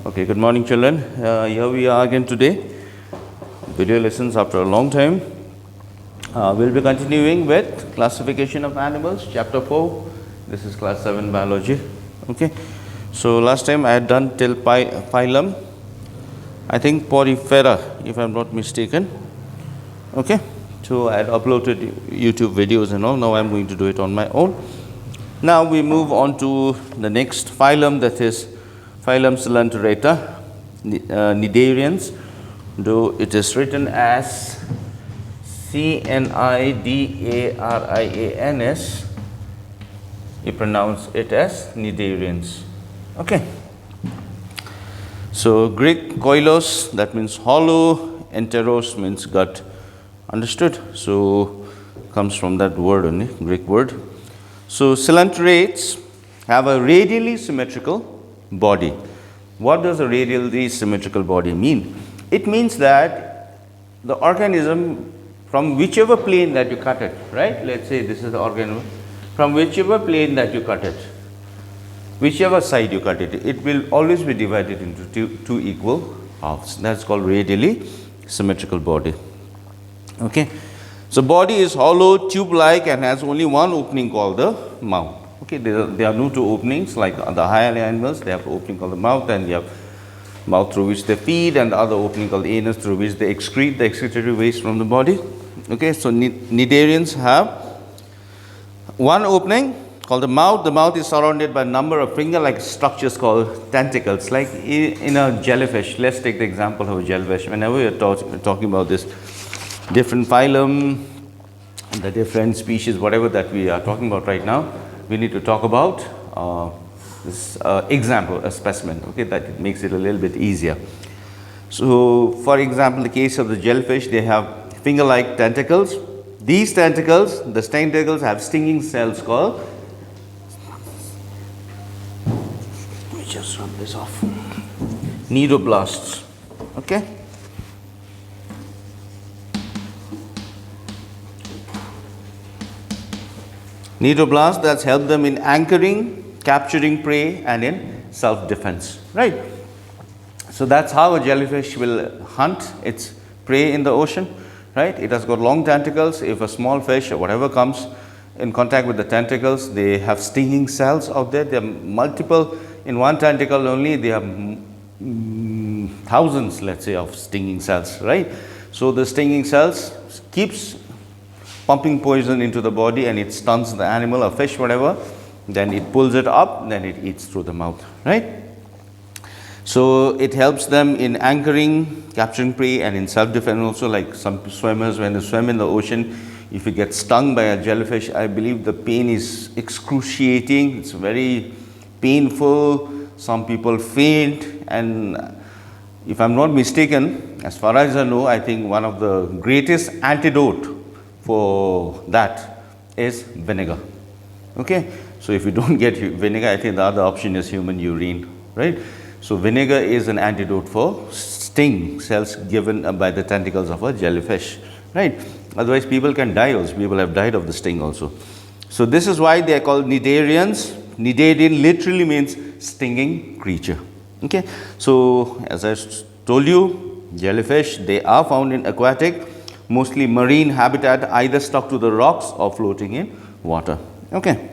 Okay, good morning, children. Here we are again today. Video lessons after a long time. We'll be continuing with classification of animals, chapter 4. This is class 7 biology. Okay, so last time I had done till phylum, I think Porifera, if I'm not mistaken. Okay, so I had uploaded YouTube videos and all. Now I'm going to do it on my own. Now we move on to the next phylum, that is phylum Coelenterata, Cnidarians, though it is written as Cnidarians, you pronounce it as Cnidarians. Okay. So Greek koilos, that means hollow, enteros means gut. Understood? So comes from that word only, Greek word. So coelenterates have a radially symmetrical body. What does a radially symmetrical body mean? It means that the organism, from whichever plane that you cut it, right? Let's say this is the organism, from whichever plane that you cut it, whichever side you cut it, it will always be divided into two equal halves. That's called radially symmetrical body. Okay. So body is hollow, tube-like, and has only one opening called the mouth. Okay, there are no two openings like the higher animals. They have an opening called the mouth, and they have mouth through which they feed, and the other opening called the anus through which they excrete the excretory waste from the body. Okay, so Cnidarians have one opening called the mouth. The mouth is surrounded by a number of finger-like structures called tentacles, like in a jellyfish. Let's take the example of a jellyfish. Whenever we are talking about this different phylum, the different species, whatever that we are talking about right now, we need to talk about this example, a specimen, okay, that makes it a little bit easier. So, for example, the case of the jellyfish, they have finger-like tentacles. These tentacles, the tentacles have stinging cells called, let me just run this off, cnidoblasts, okay. Cnidoblasts that help them in anchoring, capturing prey, and in self-defense, right? So that's how a jellyfish will hunt its prey in the ocean, right? It has got long tentacles. If a small fish or whatever comes in contact with the tentacles, they have stinging cells out there. There are multiple, in one tentacle only, they have thousands, let's say, of stinging cells, right? So the stinging cells keeps pumping poison into the body, and it stuns the animal or fish, whatever. Then it pulls it up, then it eats through the mouth, right? So it helps them in anchoring, capturing prey, and in self-defense also. Like some swimmers, when they swim in the ocean, if you get stung by a jellyfish, I believe the pain is excruciating. It's very painful. Some people faint, and if I'm not mistaken, as far as I know, I think one of the greatest antidote for that is vinegar. Okay, so if you don't get vinegar, I think the other option is human urine, right? So vinegar is an antidote for sting cells given by the tentacles of a jellyfish, right? Otherwise people can die also. People have died of the sting also. So this is why they are called cnidarians. Cnidarian literally means stinging creature. Okay, so as I told you, jellyfish, they are found in aquatic, mostly marine habitat, either stuck to the rocks or floating in water. Okay.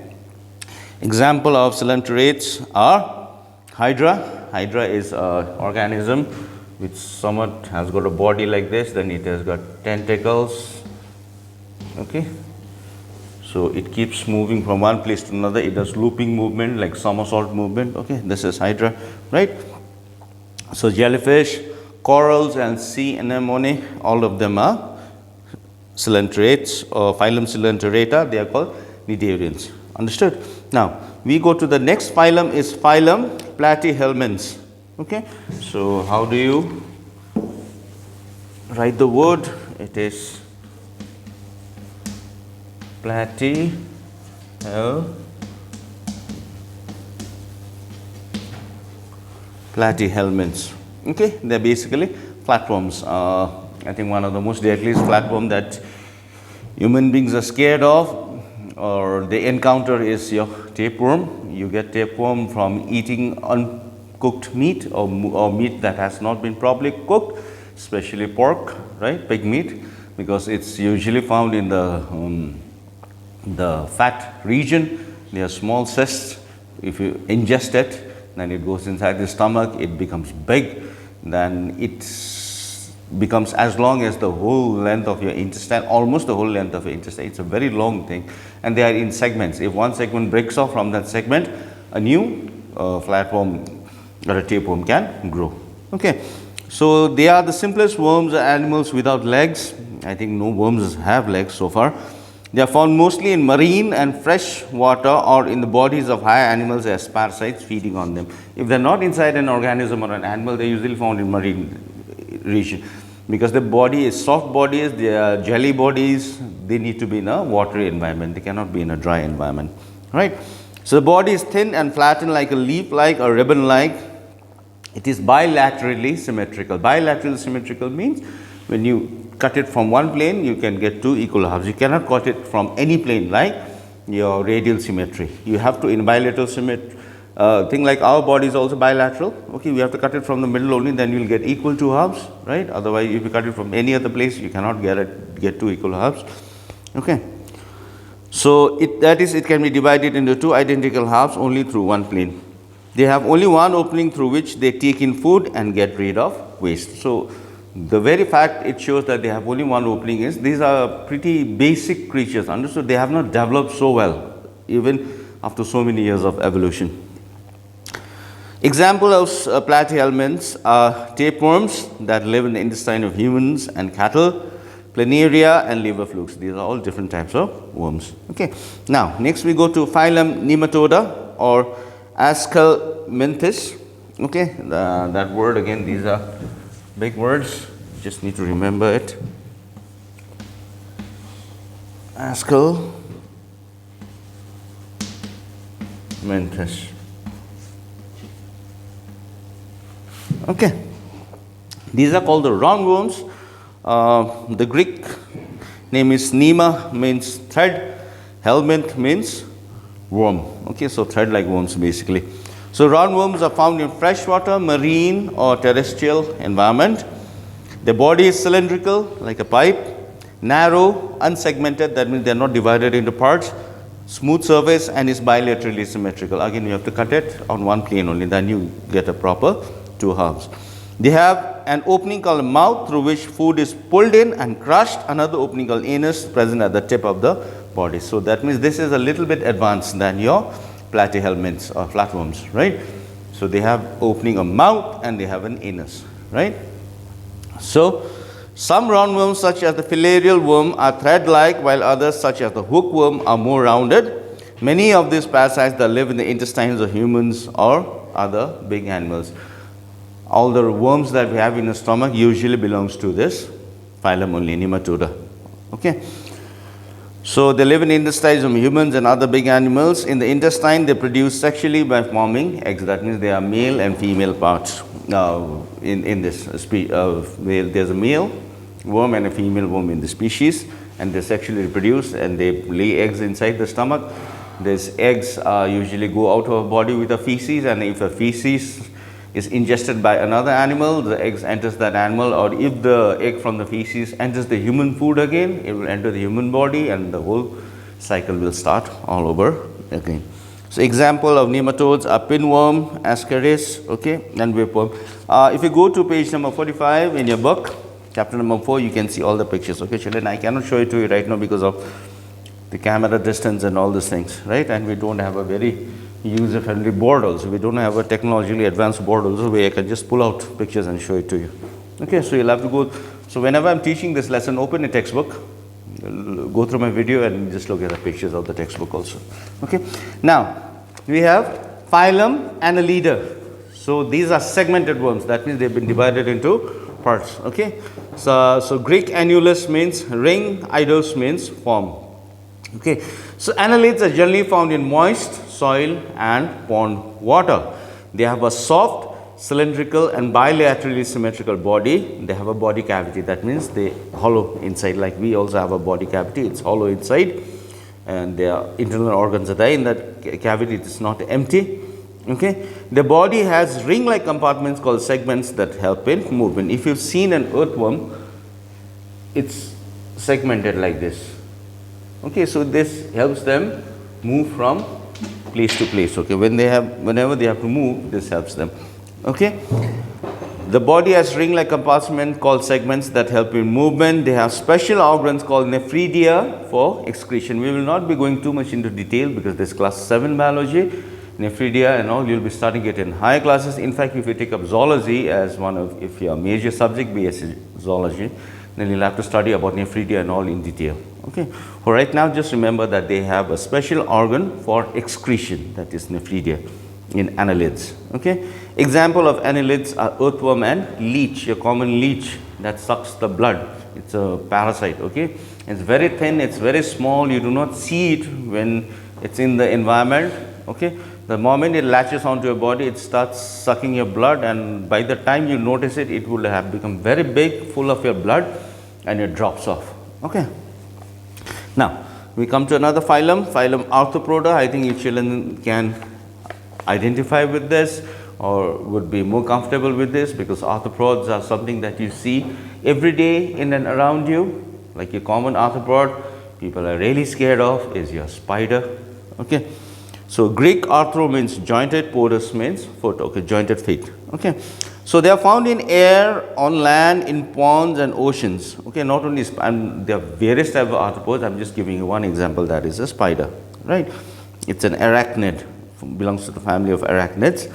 Example of coelenterates are hydra. Hydra is an organism which somewhat has got a body like this, then it has got tentacles. Okay. So it keeps moving from one place to another. It does looping movement, like somersault movement. Okay, this is hydra, right? So jellyfish, corals, and sea anemone, all of them are coelenterates or phylum Coelenterata. They are called cnidarians. Understood? Now we go to the next phylum, is phylum Platyhelminths. Okay, so how do you write the word? It is Platyhelminths. Okay, they're basically flatworms. I think one of the most deadliest flatworm that human beings are scared of or they encounter is your tapeworm. You get tapeworm from eating cooked meat or meat that has not been properly cooked, especially pork, right, pig meat, because it's usually found in the fat region. They are small cysts. If you ingest it, then it goes inside the stomach, it becomes big, then it becomes as long as the whole length of your intestine, almost the whole length of your intestine. It's a very long thing, and they are in segments. If one segment breaks off from that segment, a new flatworm or a tapeworm can grow. Okay, so they are the simplest worms, animals without legs. I think no worms have legs so far. They are found mostly in marine and fresh water or in the bodies of higher animals as parasites feeding on them. If they are not inside an organism or an animal, they are usually found in marine region, because the body is soft bodies, they are jelly bodies, they need to be in a watery environment, they cannot be in a dry environment, right. So the body is thin and flattened like a leaf-like or ribbon-like. It is bilaterally symmetrical. Bilaterally symmetrical means when you cut it from one plane, you can get two equal halves. You cannot cut it from any plane like your radial symmetry. You have to, in bilateral symmetry, thing like our body is also bilateral. Okay, we have to cut it from the middle only, then you will get equal two halves, right? Otherwise, if you cut it from any other place, you cannot get two equal halves. Okay, so it can be divided into two identical halves only through one plane. They have only one opening through which they take in food and get rid of waste. So the very fact it shows that they have only one opening is these are pretty basic creatures. Understood? They have not developed so well even after so many years of evolution. Example of platyhelminths are tapeworms that live in the intestine of humans and cattle, planaria and liver flukes. These are all different types of worms. Okay. Now, next we go to phylum Nematoda or Aschelminthis. Okay, that word again, these are big words, just need to remember it. Aschelminthis. Okay, these are called the roundworms. The Greek name is Nema, means thread. Helminth means worm. Okay, so thread-like worms basically. So roundworms are found in freshwater, marine or terrestrial environment. The body is cylindrical like a pipe, narrow, unsegmented, that means they are not divided into parts, smooth surface and is bilaterally symmetrical. Again, you have to cut it on one plane only, then you get a proper two halves. They have an opening called mouth through which food is pulled in and crushed, another opening called anus present at the tip of the body. So that means this is a little bit advanced than your platyhelminths or flatworms, right? So they have opening a mouth and they have an anus, right? So some roundworms such as the filarial worm are thread-like, while others such as the hookworm are more rounded. Many of these parasites that live in the intestines of humans or other big animals. All the worms that we have in the stomach usually belongs to this phylum only, Nematoda. Okay. So they live in the intestines of humans and other big animals. In the intestine, they produce sexually by forming eggs. That means they are male and female parts. In this species, there's a male worm and a female worm in the species, and they sexually reproduce and they lay eggs inside the stomach. These eggs usually go out of the body with a feces, and if a feces is ingested by another animal, the eggs enters that animal, or if the egg from the feces enters the human food again, it will enter the human body and the whole cycle will start all over again. So example of nematodes are pinworm, ascaris, okay, and whipworm. If you go to page number 45 in your book, chapter number 4, you can see all the pictures. Okay, children, I cannot show it to you right now because of the camera distance and all these things, right? And we don't have a very user-friendly board also. We don't have a technologically advanced board also where I can just pull out pictures and show it to you. Okay, so you'll have to go. So whenever I'm teaching this lesson, open a textbook, go through my video and just look at the pictures of the textbook also. Okay, now we have phylum Annelida. So these are segmented worms. That means they've been divided into parts. Okay, so Greek annulus means ring, eidos means form. Okay, so annelids are generally found in moist soil and pond water. They have a soft, cylindrical and bilaterally symmetrical body. They have a body cavity. That means they hollow inside, like we also have a body cavity. It's hollow inside, and their internal organs are there. In that cavity, it is not empty, Okay, the body has ring-like compartments called segments that help in movement. If you've seen an earthworm, it's segmented like this. Okay, so this helps them move from place to place. Okay, whenever they have to move, this helps them. Okay, the body has ring-like compartments called segments that help in movement. They have special organs called nephridia for excretion. We will not be going too much into detail because this class 7 biology, nephridia and all, you'll be studying it in higher classes. In fact, if you take up zoology as one of, if your major subject, BSc zoology, then you'll have to study about nephridia and all in detail. Okay, for right now, just remember that they have a special organ for excretion, that is nephridia in annelids. Okay, example of annelids are earthworm and leech, a common leech that sucks the blood. It's a parasite. Okay, it's very thin, it's very small, you do not see it when it's in the environment. Okay, the moment it latches onto your body, it starts sucking your blood, and by the time you notice it, it will have become very big, full of your blood, and it drops off. Okay. Now, we come to another phylum, phylum Arthropoda. I think you children can identify with this or would be more comfortable with this, because arthropods are something that you see every day in and around you. Like a common arthropod people are really scared of is your spider. Okay. So, Greek arthro means jointed, podus means foot, okay, jointed feet. Okay. So, they are found in air, on land, in ponds and oceans. Okay, not only, and there are various types of arthropods. I am just giving you one example, that is a spider, right? It's an arachnid, belongs to the family of arachnids.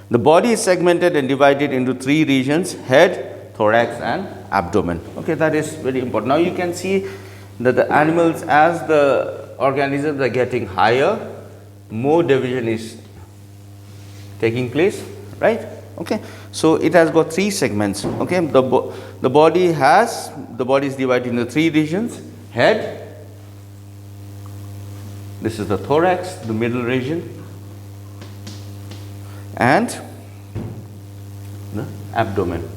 The body is segmented and divided into 3 regions: head, thorax and abdomen. Okay, that is very important. Now, you can see that the animals, as the organisms are getting higher, more division is taking place, right? Okay, so it has got 3 segments. Okay, the body is divided into 3 regions: head, this is the thorax, the middle region, and the abdomen.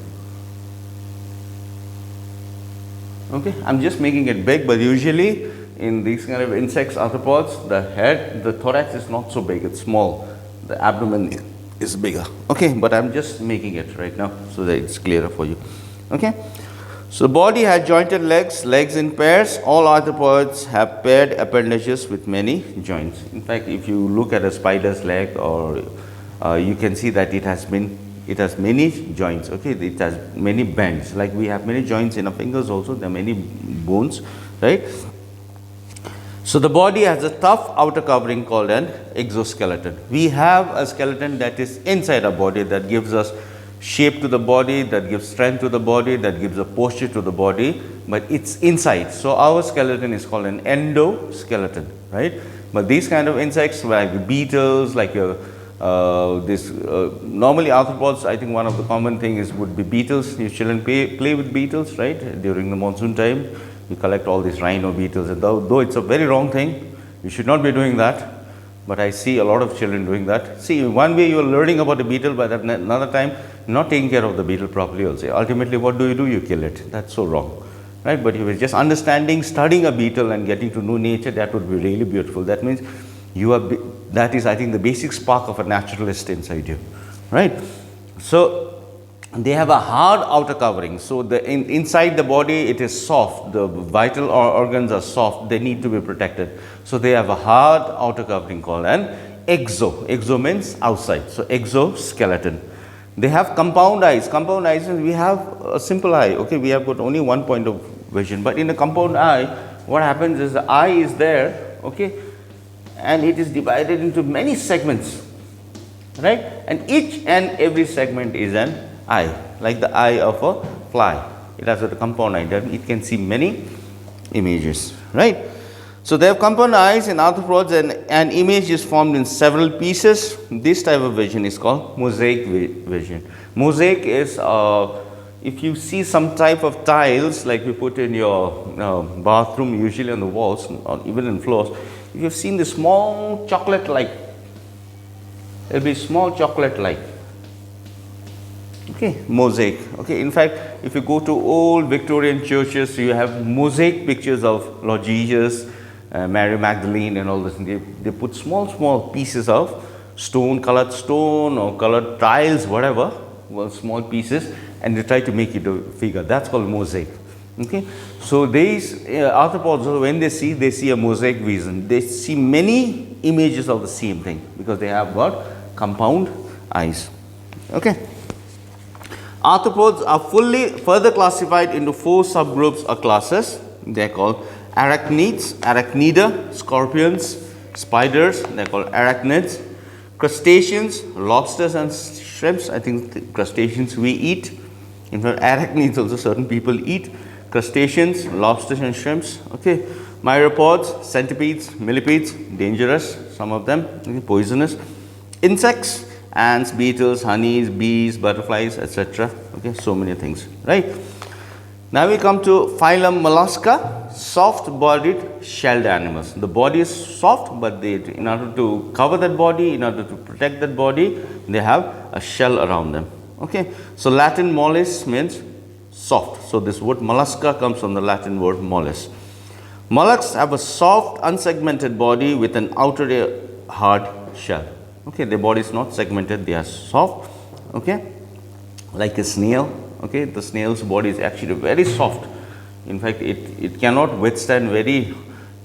Okay, I'm just making it big, but usually in these kind of insects, arthropods, the head, the thorax is not so big, it's small. The abdomen is bigger. Okay, but I'm just making it right now so that it's clearer for you. Okay, so the body has jointed legs, legs in pairs. All arthropods have paired appendages with many joints. In fact, if you look at a spider's leg, or you can see that it has many joints. Okay, it has many bends. Like we have many joints in our fingers also, there are many bones, right? So, the body has a tough outer covering called an exoskeleton. We have a skeleton that is inside our body, that gives us shape to the body, that gives strength to the body, that gives a posture to the body, but it's inside. So, our skeleton is called an endoskeleton, right? But these kind of insects, like beetles, like normally arthropods, I think one of the common things would be beetles. You children play with beetles, right, during the monsoon time. You collect all these rhino beetles, and though it's a very wrong thing, you should not be doing that, but I see a lot of children doing that. See, one way you are learning about a beetle, but another time not taking care of the beetle properly also. Ultimately, what do? You kill it. That's so wrong, right? But if you're just understanding, studying a beetle and getting to know nature, that would be really beautiful. That means that is, I think, the basic spark of a naturalist inside you, right? So, they have a hard outer covering. So, inside the body it is soft, the vital organs are soft, they need to be protected. So, they have a hard outer covering called an exo means outside. So, exoskeleton. They have compound eyes. Compound eyes means we have a simple eye. Okay, we have got only one point of vision, but in a compound eye, what happens is the eye is there, okay, and it is divided into many segments, right, and each and every segment is an eye, like the eye of a fly. It has a compound eye, that it can see many images, right. So, they have compound eyes in arthropods, and an image is formed in several pieces. This type of vision is called mosaic vision. Mosaic is, if you see some type of tiles like you put in your bathroom, usually on the walls or even in floors, if you've seen the small chocolate like, there will be small chocolate like, okay, mosaic. Okay, in fact, if you go to old Victorian churches, you have mosaic pictures of Lord Jesus, Mary Magdalene and all this. They put small pieces of colored stone or colored tiles, whatever, well, small pieces, and they try to make it a figure. That's called mosaic. Okay, so these arthropods, when they see a mosaic vision. They see many images of the same thing because they have got compound eyes. Okay. Arthropods are further classified into 4 subgroups or classes. They are called arachnids, arachnida, scorpions, spiders, they are called arachnids, crustaceans, lobsters and shrimps. I think the crustaceans we eat. In fact, arachnids also certain people eat. Crustaceans, lobsters and shrimps. Okay, myriapods, centipedes, millipedes, dangerous, some of them, okay, poisonous. Insects, ants, beetles, honeys, bees, butterflies, etc. Okay, so many things, right? Now we come to phylum Mollusca, soft-bodied shelled animals. The body is soft, but in order to cover that body, in order to protect that body, they have a shell around them. Okay, so Latin mollis means soft. So this word mollusca comes from the Latin word mollis. Mollusks have a soft, unsegmented body with an outer hard shell. Okay, their body is not segmented; they are soft. Okay, like a snail. Okay, the snail's body is actually very soft. In fact, it cannot withstand very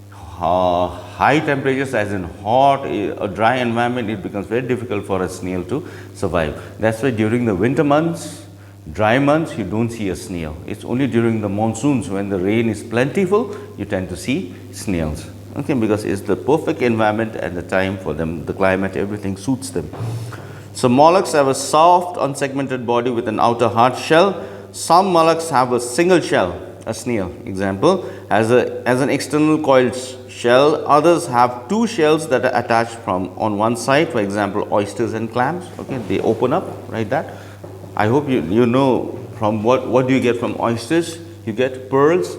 high temperatures, as in hot, a dry environment. It becomes very difficult for a snail to survive. That's why during the winter months, dry months, you don't see a snail. It's only during the monsoons, when the rain is plentiful, you tend to see snails. Okay, because it's the perfect environment and the time for them, the climate, everything suits them. So mollusks have a soft, unsegmented body with an outer hard shell. Some mollusks have a single shell. A snail, example, has an external coiled shell. Others have 2 shells that are attached from on one side. For example, oysters and clams. Okay, they open up like that. I hope you know from what do you get from oysters? You get pearls.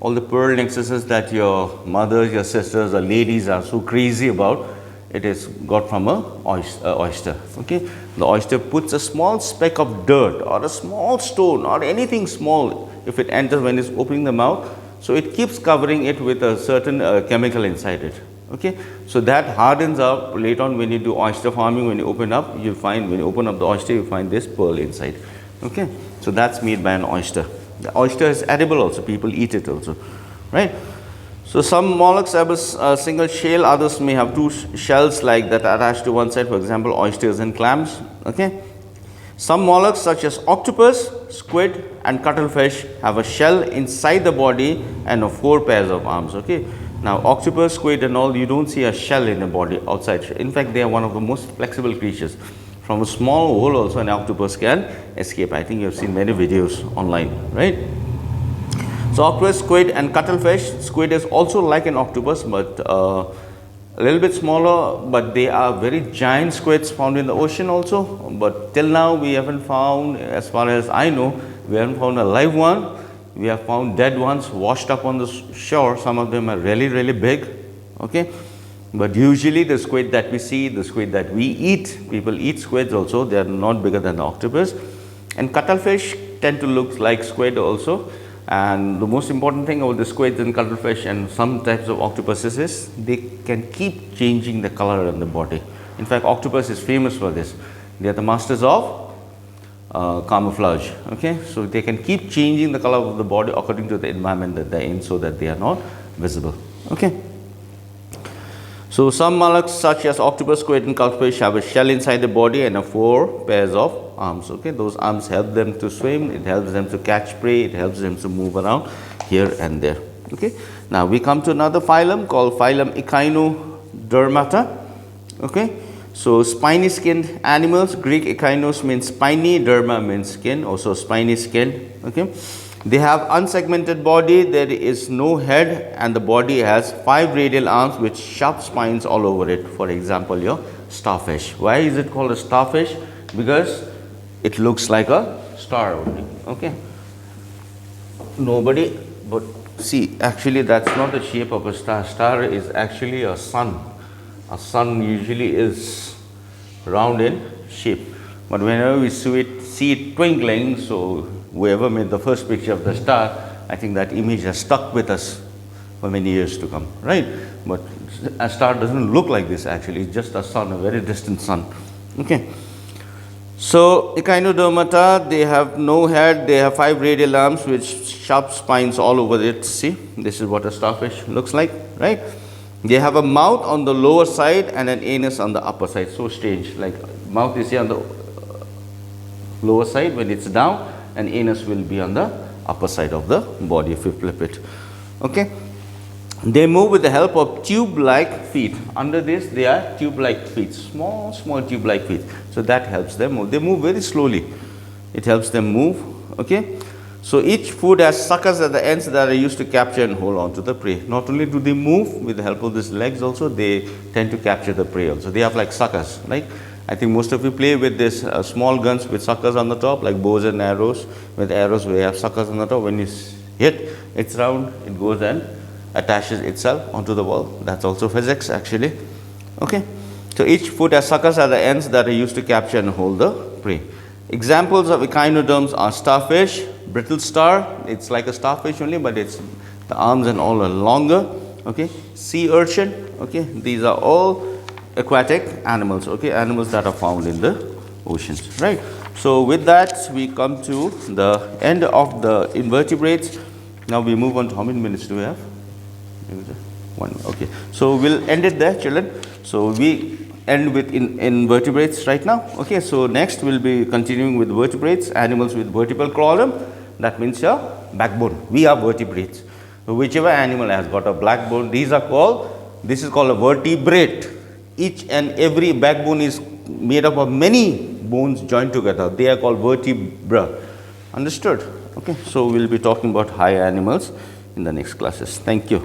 All the pearl necklaces that your mothers, your sisters, or ladies are so crazy about, it is got from a oyster. Okay, the oyster puts a small speck of dirt or a small stone or anything small. If it enters when it's opening the mouth, so it keeps covering it with a certain chemical inside it. Okay, so that hardens up later on when you do oyster farming. When you open up, you'll find, when you open up the oyster, you find this pearl inside. Okay, so that's made by an oyster. The oyster is edible also, people eat it also, right? So some mollusks have a single shell, others may have 2 shells like that attached to one side, for example, oysters and clams. Okay, some mollusks such as octopus, squid and cuttlefish have a shell inside the body and 4 pairs of arms. Okay, now octopus, squid and all, you don't see a shell in the body outside. In fact, they are one of the most flexible creatures. From a small hole also an octopus can escape. I think you have seen many videos online, right? So octopus, squid and cuttlefish. Squid is also like an octopus, but a little bit smaller, but they are very giant squids found in the ocean also. But till now we haven't found, as far as I know, we haven't found a live one. We have found dead ones washed up on the shore. Some of them are really, really big. Okay, but usually the squid that we see, the squid that we eat, people eat squids also, they are not bigger than the octopus. And cuttlefish tend to look like squid also. And the most important thing about the squids and cuttlefish and some types of octopuses is they can keep changing the color of the body. In fact, octopus is famous for this. They are the masters of camouflage. Okay, so they can keep changing the color of the body according to the environment that they are in, so that they are not visible. Okay. So some mollusks such as octopus, squid and cuttlefish have a shell inside the body and 4 pairs of arms. Okay, those arms help them to swim, it helps them to catch prey, it helps them to move around here and there. Okay, now we come to another phylum called phylum Echinodermata. Okay, so spiny skinned animals. Greek echinos means spiny, derma means skin, also spiny skin. Okay, they have unsegmented body, there is no head, and the body has 5 radial arms with sharp spines all over it. For example, your starfish. Why is it called a starfish? Because it looks like a star only. Okay, nobody, but see, actually that's not the shape of a star. Star is actually a sun. A sun usually is round in shape, but whenever we see it twinkling, so whoever made the first picture of the star, I think that image has stuck with us. for many years to come, right? But a star doesn't look like this actually, it's just a sun, a very distant sun. Okay. So Echinodermata, they have no head, they have 5 radial arms with sharp spines all over it. See, this is what a starfish looks like, right? They have a mouth on the lower side and an anus on the upper side. So strange, like mouth is here on the lower side when it's down, and anus will be on the upper side of the body if you flip it. Okay. They move with the help of tube-like feet. Under this, they are tube-like feet, small tube-like feet. So that helps them move. They move very slowly. It helps them move. Okay. So each foot has suckers at the ends that are used to capture and hold on to the prey. Not only do they move with the help of these legs, also they tend to capture the prey. Also, they have like suckers. Like I think most of you play with this small guns with suckers on the top, like bows and arrows. With arrows, we have suckers on the top. When you hit, it's round. It goes and attaches itself onto the wall. That's also physics actually. Okay. So each foot has suckers at the ends that are used to capture and hold the prey. Examples of echinoderms are starfish, brittle star, it's like a starfish only, but it's the arms and all are longer. Okay. Sea urchin, okay, these are all aquatic animals, okay, animals that are found in the oceans, right? So with that we come to the end of the invertebrates. Now we move on to how many minutes do we have? 1. Okay, so we'll end it there, children. So we end with invertebrates right now. Okay, so next we'll be continuing with vertebrates, animals with vertebral column. That means your backbone. We are vertebrates. So whichever animal has got a backbone, this is called a vertebrate. Each and every backbone is made up of many bones joined together. They are called vertebra. Understood? Okay, so we'll be talking about higher animals in the next classes. Thank you.